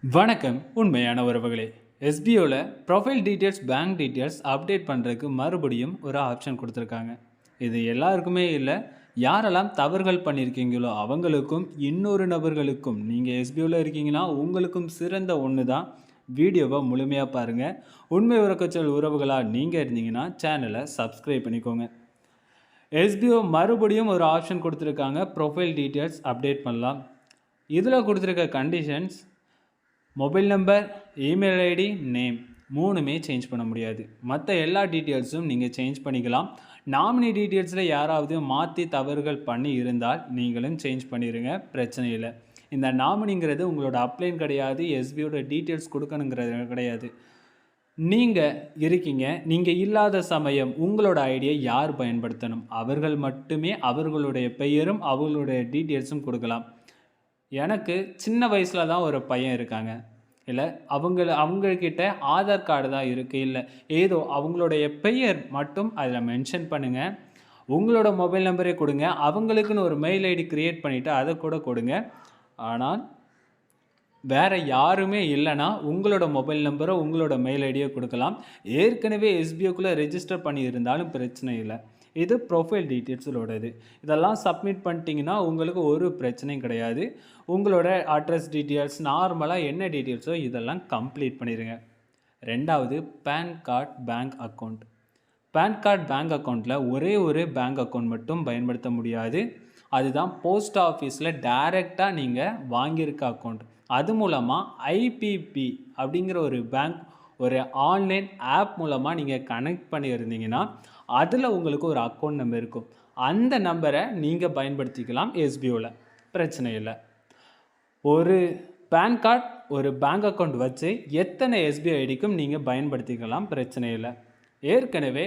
வணக்கம். உண்மையான உறவுகளே, எஸ்பிஓவில் profile details, bank details update பண்ணுறதுக்கு மறுபடியும் ஒரு ஆப்ஷன் கொடுத்துருக்காங்க. இது எல்லாருக்குமே இல்லை, யாரெல்லாம் தவறுகள் பண்ணியிருக்கீங்களோ அவங்களுக்கும் இன்னொரு நபர்களுக்கும். நீங்கள் எஸ்பிஓவில் இருக்கீங்கன்னா உங்களுக்கும் சிறந்த ஒன்று தான். வீடியோவை முழுமையாக பாருங்கள். உண்மை உறக்கச்சொல் உறவுகளாக நீங்கள் இருந்தீங்கன்னா சேனலை சப்ஸ்கிரைப் பண்ணிக்கோங்க. எஸ்பிஓ மறுபடியும் ஒரு ஆப்ஷன் கொடுத்துருக்காங்க. ப்ரொஃபைல் டீட்டெயில்ஸ் அப்டேட் பண்ணலாம். இதில் கொடுத்துருக்க conditions mobile number, email ID, name மூணுமே சேஞ்ச் பண்ண முடியாது. மற்ற எல்லா டீட்டெயில்ஸும் நீங்கள் சேஞ்ச் பண்ணிக்கலாம். நாமினி டீட்டெயில்ஸில் யாராவது மாற்றி தவறுகள் பண்ணி இருந்தால் நீங்களும் சேஞ்ச் பண்ணிடுங்க, பிரச்சனை இல்லை. இந்த நாமினிங்கிறது உங்களோட அப்ளைன் கிடையாது, எஸ்பியோட டீட்டெயில்ஸ் கொடுக்கணுங்கிறது கிடையாது. நீங்கள் இருக்கீங்க, நீங்கள் இல்லாத சமயம் உங்களோட ஐடியை யார் பயன்படுத்தணும், அவர்கள் மட்டுமே அவர்களுடைய பெயரும் அவர்களுடைய டீட்டெயில்ஸும் கொடுக்கலாம். எனக்கு சின்ன வயசில் தான் ஒரு பையன் இருக்காங்க, இல்லை அவங்கக்கிட்ட ஆதார் கார்டு தான் இருக்குது, இல்லை ஏதோ அவங்களுடைய பெயர் மட்டும் அதில் மென்ஷன் பண்ணுங்கள். உங்களோட மொபைல் நம்பரே கொடுங்க, அவங்களுக்குன்னு ஒரு மெயில் ஐடி க்ரியேட் பண்ணிவிட்டு அதை கூட கொடுங்க. ஆனால் வேறு யாருமே இல்லைன்னா உங்களோட மொபைல் நம்பரை, உங்களோட மெயில் ஐடியை கொடுக்கலாம். ஏற்கனவே எஸ்பிஓக்குள்ளே ரெஜிஸ்டர் பண்ணியிருந்தாலும் பிரச்சனை இல்லை. இது ப்ரொஃபைல் டீட்டெயில்ஸோடது. இதெல்லாம் சப்மிட் பண்ணிட்டீங்கன்னா உங்களுக்கு ஒரு பிரச்சனையும் கிடையாது. உங்களோட அட்ரஸ் டீட்டெயில்ஸ், நார்மலாக என்ன டீட்டெயில்ஸோ இதெல்லாம் கம்ப்ளீட் பண்ணிடுங்க. ரெண்டாவது, PAN card bank account. PAN card bank அக்கௌண்ட்டில் ஒரே ஒரு பேங்க் அக்கௌண்ட் மட்டும் பயன்படுத்த முடியாது. அதுதான் போஸ்ட் ஆஃபீஸில் டைரெக்டாக நீங்கள் வாங்கியிருக்க அக்கௌண்ட். அது மூலமாக ஐபிபி அப்படிங்கிற ஒரு பேங்க், ஒரு ஆன்லைன் ஆப் மூலமாக நீங்கள் கனெக்ட் பண்ணியிருந்தீங்கன்னா அதில் உங்களுக்கு ஒரு அக்கௌண்ட் நம்பர் இருக்கும். அந்த நம்பரை நீங்கள் பயன்படுத்திக்கலாம் எஸ்பிஓவில், பிரச்சனை இல்லை. ஒரு பேன் கார்டு, ஒரு பேங்க் அக்கௌண்ட் வச்சு எத்தனை எஸ்பிஐ ஐடிக்கும் நீங்கள் பயன்படுத்திக்கலாம், பிரச்சனை இல்லை. ஏற்கனவே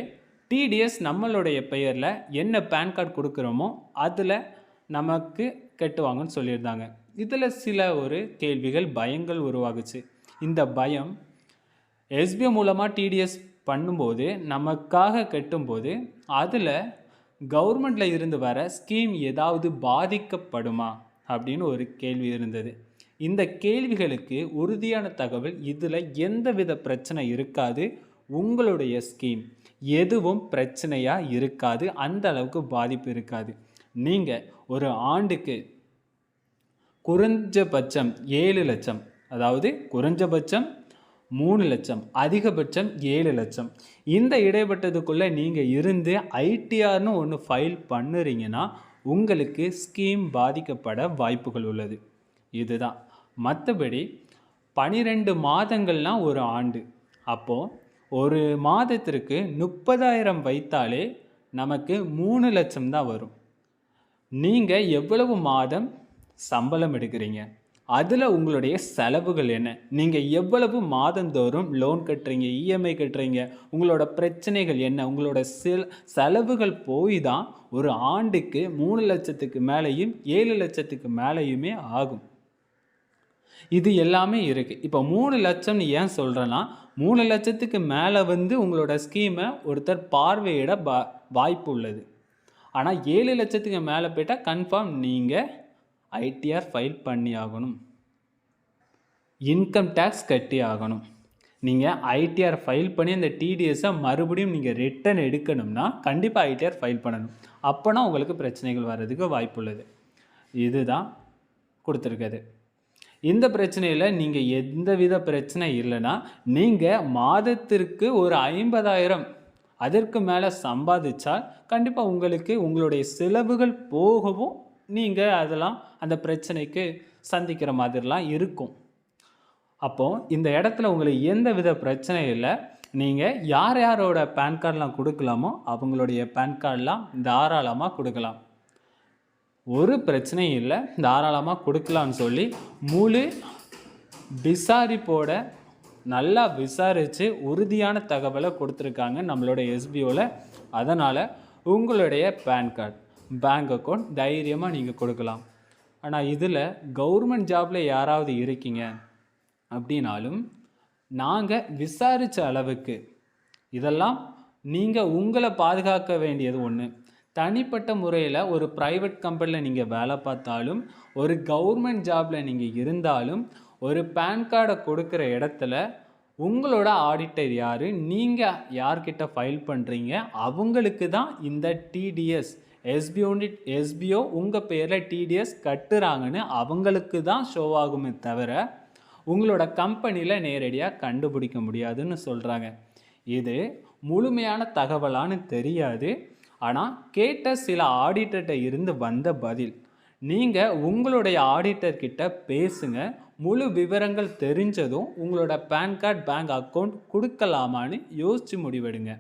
டிடிஎஸ் நம்மளுடைய பெயரில் என்ன பேன் கார்டு கொடுக்குறோமோ அதில் நமக்கு கட்டுவாங்கன்னு சொல்லியிருந்தாங்க. இதில் சில ஒரு கேள்விகள், பயங்கள் உருவாகுச்சு. இந்த பயம் எஸ்பிஐ மூலமாக டிடிஎஸ் பண்ணும்போது, நமக்காக கட்டும்போது அதில் கவர்மெண்ட்டில் இருந்து வர ஸ்கீம் ஏதாவது பாதிக்கப்படுமா அப்படின்னு ஒரு கேள்வி இருந்தது. இந்த கேள்விகளுக்கு உறுதியான தகவல், இதில் எந்தவித பிரச்சனை இருக்காது, உங்களுடைய ஸ்கீம் எதுவும் பிரச்சனையாக இருக்காது, அந்த அளவுக்கு பாதிப்பு இருக்காது. நீங்கள் ஒரு ஆண்டுக்கு குறைஞ்சபட்சம் 7 லட்சம், அதாவது குறைஞ்சபட்சம் 3 லட்சம், அதிகபட்சம் 7 லட்சம், இந்த இடைப்பட்டதுக்குள்ளே நீங்கள் இருந்து ஐடிஆர்னு ஒன்று ஃபைல் பண்ணுறீங்கன்னா உங்களுக்கு ஸ்கீம் பாதிக்கப்பட வாய்ப்புகள் உள்ளது. இதுதான். மற்றபடி 12 மாதங்கள்னால் ஒரு ஆண்டு. அப்போது ஒரு மாதத்திற்கு 30,000 வைத்தாலே நமக்கு 3 லட்சம் தான் வரும். நீங்கள் எவ்வளவு மாதம் சம்பளம் எடுக்கிறீங்க, அதில் உங்களுடைய செலவுகள் என்ன, நீங்கள் எவ்வளவு மாதந்தோறும் லோன் கட்டுறீங்க, இஎம்ஐ கட்டுறீங்க, உங்களோட பிரச்சனைகள் என்ன, உங்களோட செலவுகள் போய் தான் ஒரு ஆண்டுக்கு 3 லட்சத்துக்கு மேலேயும் 7 லட்சத்துக்கு மேலேயுமே ஆகும். இது எல்லாமே இருக்குது. இப்போ 3 லட்சம்னு ஏன் சொல்கிறேன்னா, 3 லட்சத்துக்கு மேலே உங்களோட ஸ்கீமை ஒருத்தர் பார்வையிட வாய்ப்பு உள்ளது. ஆனால் 7 லட்சத்துக்கு மேலே போயிட்டால் கன்ஃபார்ம் நீங்கள் ஐடிஆர் ஃபைல் பண்ணி ஆகணும், இன்கம் டேக்ஸ் கட்டி ஆகணும். நீங்கள் ஐடிஆர் ஃபைல் பண்ணி அந்த டிடிஎஸை மறுபடியும் நீங்கள் ரிட்டர்ன் எடுக்கணும்னா கண்டிப்பாக ஐடிஆர் ஃபைல் பண்ணணும். அப்போனா உங்களுக்கு பிரச்சனைகள் வர்றதுக்கு வாய்ப்பு உள்ளது. இதுதான் கொடுத்துருக்குது. இந்த பிரச்சனையில் நீங்கள் எந்தவித பிரச்சனை இல்லைன்னா, நீங்கள் மாதத்திற்கு ஒரு 50,000 அதற்கு மேலே சம்பாதிச்சால் கண்டிப்பாக உங்களுக்கு உங்களுடைய செலவுகள் போகவும் நீங்கள் அதெல்லாம் அந்த பிரச்சனைக்கு சந்திக்கிற மாதிரிலாம் இருக்கும். அப்போது இந்த இடத்துல உங்களுக்கு எந்த வித பிரச்சனை இல்லை. நீங்கள் யார் யாரோட பேன் கார்டெலாம் கொடுக்கலாமோ அவங்களுடைய பேன் கார்டெலாம் தாராளமாக கொடுக்கலாம், ஒரு பிரச்சனையும் இல்லை, தாராளமாக கொடுக்கலான்னு சொல்லி முழு விசாரிப்போட நல்லா விசாரித்து உறுதியான தகவலை கொடுத்துருக்காங்க நம்மளோட எஸ்பிஓவில். அதனால் உங்களுடைய பேன் கார்டு, பேங்க் அக்கௌண்ட் தைரியமாக நீங்கள் கொடுக்கலாம். ஆனால் இதில் கவர்மெண்ட் ஜாபில் யாராவது இருக்கீங்க அப்படின்னாலும் நாங்கள் விசாரித்த அளவுக்கு இதெல்லாம் நீங்கள் உங்களை பாதுகாக்க வேண்டியது ஒன்று. தனிப்பட்ட முறையில் ஒரு ப்ரைவேட் கம்பெனியில் நீங்கள் வேலை பார்த்தாலும், ஒரு கவர்மெண்ட் ஜாபில் நீங்கள் இருந்தாலும் ஒரு பேன் கார்டை கொடுக்குற இடத்துல உங்களோட ஆடிட்டர் யார், நீங்கள் யார்கிட்ட ஃபைல் பண்ணுறீங்க, அவங்களுக்கு தான் இந்த டிடிஎஸ் எஸ்பிஓ உங்கள் பேரில் டிடிஎஸ் கட்டுறாங்கன்னு அவங்களுக்கு தான் ஷோ ஆகுமே தவிர உங்களோட கம்பெனியில் நேரடியாக கண்டுபிடிக்க முடியாதுன்னு சொல்கிறாங்க. இது முழுமையான தகவலான்னு தெரியாது. ஆனால் கேட்ட சில ஆடிட்டர்கிட்ட இருந்து வந்த பதில். நீங்கள் உங்களுடைய ஆடிட்டர்கிட்ட பேசுங்க. முழு விவரங்கள் தெரிஞ்சதும் உங்களோட பேன் கார்டு பேங்க் அக்கௌண்ட் கொடுக்கலாமான்னு யோசித்து முடிவெடுங்க.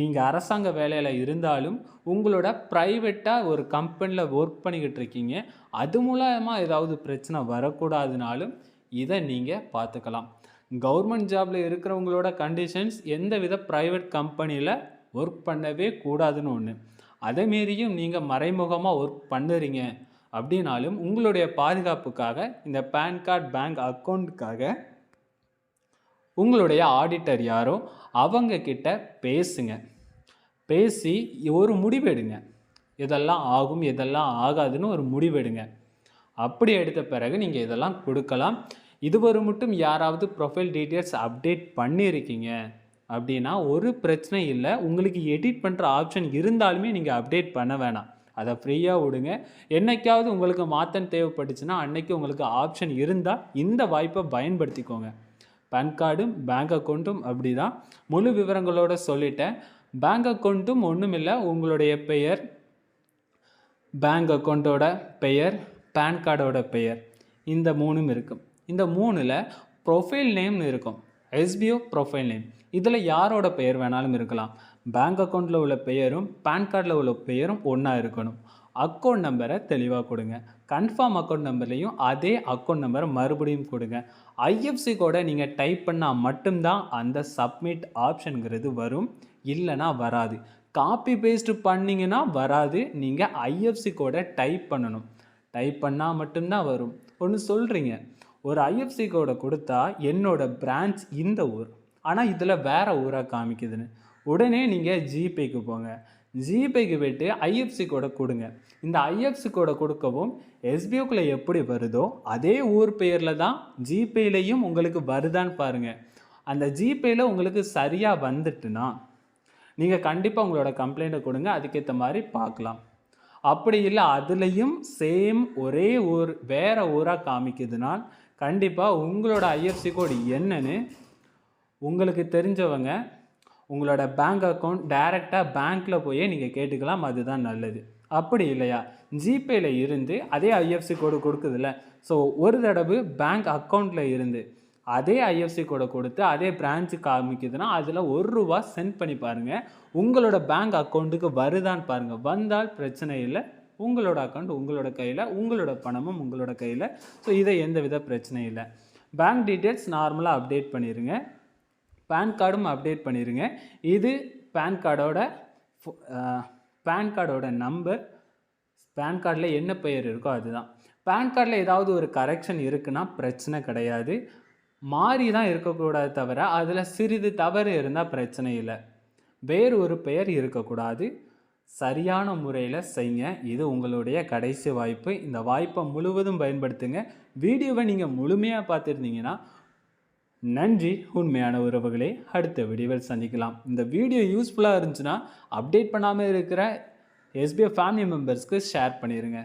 நீங்கள் அரசாங்க வேலையில் இருந்தாலும் உங்களோட ப்ரைவேட்டாக ஒரு கம்பெனியில் ஒர்க் பண்ணிக்கிட்டு இருக்கீங்க, அது மூலமாக ஏதாவது பிரச்சனை வரக்கூடாதுனாலும் இதை நீங்கள் பார்த்துக்கலாம். கவர்மெண்ட் ஜாபில் இருக்கிறவங்களோட கண்டிஷன்ஸ் எந்தவித ப்ரைவேட் கம்பெனியில் ஒர்க் பண்ணவே கூடாதுன்னு ஒன்று. அதேமாரியும் நீங்கள் மறைமுகமாக ஒர்க் பண்ணுறீங்க அப்படின்னாலும் உங்களுடைய பாதுகாப்புக்காக இந்த பேன் கார்டு பேங்க் அக்கௌண்ட்டுக்காக உங்களுடைய ஆடிட்டர் யாரோ அவங்க கிட்ட பேசுங்க. பேசி ஒரு முடிவெடுங்க. இதெல்லாம் ஆகும் இதெல்லாம் ஆகாதுன்னு ஒரு முடிவெடுங்க. அப்படி எடுத்த பிறகு நீங்கள் இதெல்லாம் கொடுக்கலாம். இதுவரை மட்டும் யாராவது ப்ரொஃபைல் டீட்டெயில்ஸ் அப்டேட் பண்ணியிருக்கீங்க அப்படின்னா ஒரு பிரச்சனை இல்லை. உங்களுக்கு எடிட் பண்ணுற ஆப்ஷன் இருந்தாலுமே நீங்கள் அப்டேட் பண்ண வேணாம், அதை ஃப்ரீயாக விடுங்க. என்னைக்காவது உங்களுக்கு மாற்றம் தேவைப்பட்டுச்சுன்னா அன்னைக்கு உங்களுக்கு ஆப்ஷன் இருந்தால் இந்த வாய்ப்பை பயன்படுத்திக்கோங்க. பேன் கார்டும் பேங்க் அக்கௌண்ட்டும் அப்படி தான். முழு விவரங்களோடு சொல்லிட்டேன். பேங்க் அக்கௌண்ட்டும் ஒன்றும் இல்லை, உங்களுடைய பெயர், பேங்க் அக்கௌண்ட்டோட பெயர், பேன் கார்டோட பெயர், இந்த மூணும் இருக்கும். இந்த மூணில் ப்ரொஃபைல் நேம்னு இருக்கும், எஸ்பிஓ ப்ரொஃபைல் நேம். இதில் யாரோட பெயர் வேணாலும் இருக்கலாம். பேங்க் அக்கௌண்ட்டில் உள்ள பெயரும் பேன் கார்டில் உள்ள பெயரும் ஒன்றா இருக்கணும். அக்கௌண்ட் நம்பரை தெளிவாக கொடுங்க. கன்ஃபார்ம் அக்கௌண்ட் நம்பர்லேயும் அதே அக்கௌண்ட் நம்பரை மறுபடியும் கொடுங்க. ஐஎஃப்சி கோடை நீங்கள் டைப் பண்ணால் மட்டும்தான் அந்த சப்மிட் ஆப்ஷனுங்கிறது வரும், இல்லைனா வராது. காப்பி பேஸ்ட் பண்ணிங்கன்னா வராது. நீங்கள் ஐஎஃப்சி கோடை டைப் பண்ணணும். டைப் பண்ணால் மட்டும்தான் வரும். ஒன்று சொல்கிறீங்க, ஒரு ஐஎஃப்சி கோடை கொடுத்தா என்னோட பிரான்ச் இந்த ஊர், ஆனால் இதில் வேறு ஊராக காமிக்குதுன்னு உடனே நீங்கள் ஜிபேக்கு போங்க. ஜிபேக்கு போய்ட்டு ஐஎஃப்சி கோடை கொடுங்க. இந்த ஐஎஃப்சி கோடை கொடுக்கவும் எஸ்பிஓக்குள்ளே எப்படி வருதோ அதே ஊர் பெயரில் தான் ஜிபேலையும் உங்களுக்கு வருதான்னு பாருங்கள். அந்த ஜிபேயில் உங்களுக்கு சரியாக வந்துட்டுனா நீங்கள் கண்டிப்பாக உங்களோட கம்ப்ளைண்ட்டை கொடுங்க, அதுக்கேற்ற மாதிரி பார்க்கலாம். அப்படி இல்லை அதுலேயும் சேம் ஒரே ஊர் வேறு ஊராக காமிக்குதுனால் கண்டிப்பாக உங்களோட ஐஎஃப்சி கோடு என்னன்னு உங்களுக்கு தெரிஞ்சவங்க உங்களோட பேங்க் அக்கௌண்ட் டைரெக்டாக பேங்க்கில் போய் நீங்கள் கேட்டுக்கலாம், அதுதான் நல்லது. அப்படி இல்லையா ஜிபேயில் இருந்து அதே ஐஎஃப்சி கோடு கொடுக்குதுல்ல, ஸோ ஒரு தடவை பேங்க் அக்கௌண்ட்டில் இருந்து அதே ஐஎஃப்சி கோடை கொடுத்து அதே பிரான்ச்சு காமிக்குதுன்னா அதில் ₹1 சென்ட் பண்ணி பாருங்கள். உங்களோட பேங்க் அக்கௌண்ட்டுக்கு வருதான்னு பாருங்கள். வந்தால் பிரச்சனை இல்லை, உங்களோட அக்கௌண்ட் உங்களோட கையில், உங்களோட பணமும் உங்களோட கையில். ஸோ இதை எந்த வித பிரச்சனையும் இல்லை. பேங்க் டீட்டெயில்ஸ் நார்மலாக அப்டேட் பண்ணிடுங்க. பேன் கார்டும் அப்டேட் பண்ணிடுங்க. இது பேன் கார்டோட நம்பர், பேன் கார்டில் என்ன பெயர் இருக்கோ அதுதான். பேன் கார்டில் ஏதாவது ஒரு கரெக்ஷன் இருக்குன்னா பிரச்சனை கிடையாது, மாறி தான் இருக்கக்கூடாது தவிர அதில் சிறிது தவறு இருந்தால் பிரச்சனை இல்லை. வேறு ஒரு பெயர் இருக்கக்கூடாது. சரியான முறையில் செய்யுங்க. இது உங்களுடைய கடைசி வாய்ப்பு. இந்த வாய்ப்பை முழுவதும் பயன்படுத்துங்க. வீடியோவை நீங்கள் முழுமையாக பார்த்துருந்தீங்கன்னா நன்றி உண்மையான உறவுகளே. அடுத்த வீடியோவில் சந்திக்கலாம். இந்த வீடியோ யூஸ்ஃபுல்லாக இருந்துச்சுன்னா அப்டேட் பண்ணாமல் இருக்கிற எஸ்பிஐ ஃபேமிலி மெம்பர்ஸ்க்கு ஷேர் பண்ணிடுங்க.